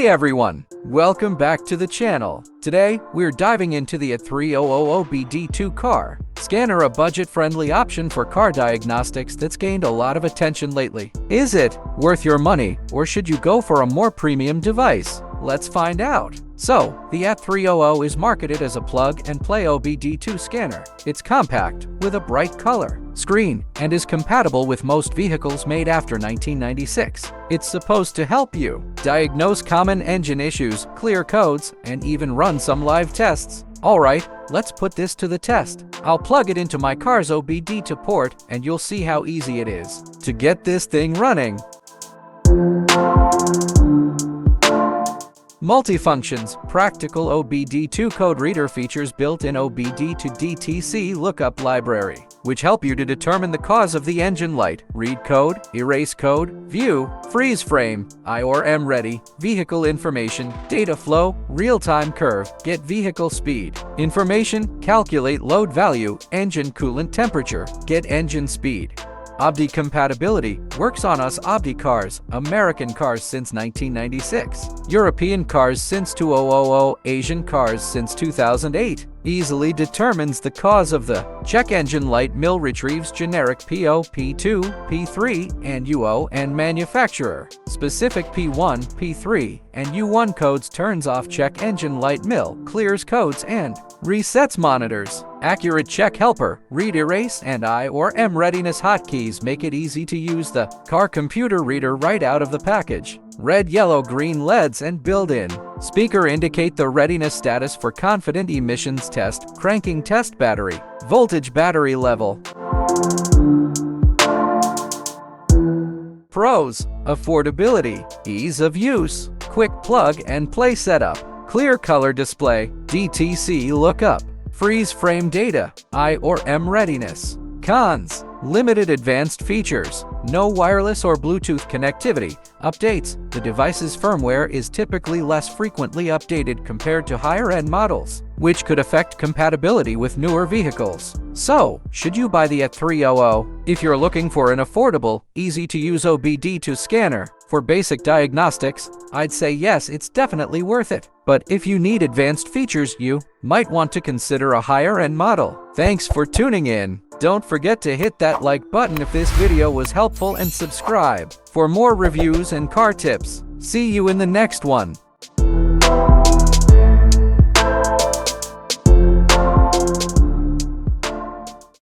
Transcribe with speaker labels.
Speaker 1: Hey everyone, welcome back to the channel. Today, we're diving into the AT300 OBD-II car scanner, a budget-friendly option for car diagnostics that's gained a lot of attention lately. Is it worth your money, or should you go for a more premium device? Let's find out. So, the AT300 is marketed as a plug-and-play OBD-II scanner. It's compact, with a bright color screen, and is compatible with most vehicles made after 1996. It's supposed to help you diagnose common engine issues, clear codes, and even run some live tests. Alright, let's put this to the test. I'll plug it into my car's OBD-II port, and you'll see how easy it is to get this thing running. Multifunctions. Practical OBD-II code reader features built-in OBD-II DTC lookup library, which help you to determine the cause of the engine light, read code, erase code, view, freeze frame, I or M ready, vehicle information, data flow, real-time curve, get vehicle speed, information, calculate load value, engine coolant temperature, get engine speed. OBD compatibility works on US OBD cars, American cars since 1996, European cars since 2000, Asian cars since 2008. Easily determines the cause of the check engine light mill, retrieves generic PO, P2, P3, and UO and manufacturer specific P1, P3, and U1 codes, turns off check engine light mill, clears codes and resets monitors. Accurate check helper, read, erase, and I or M readiness hotkeys make it easy to use the car computer reader right out of the package. Red, yellow, green LEDs and built-in speaker indicate the readiness status for confident emissions test, cranking test battery, voltage, battery level. Pros: affordability, ease of use, quick plug and play setup, clear color display, DTC lookup, freeze frame data, I or M readiness. Cons: limited advanced features, no wireless or Bluetooth connectivity. Updates: the device's firmware is typically less frequently updated compared to higher-end models, which could affect compatibility with newer vehicles. So, should you buy the AT300? If you're looking for an affordable, easy-to-use OBD-II scanner for basic diagnostics, I'd say yes, it's definitely worth it. But if you need advanced features, you might want to consider a higher-end model. Thanks for tuning in. Don't forget to hit that like button if this video was helpful, and subscribe for more reviews and car tips. See you in the next one.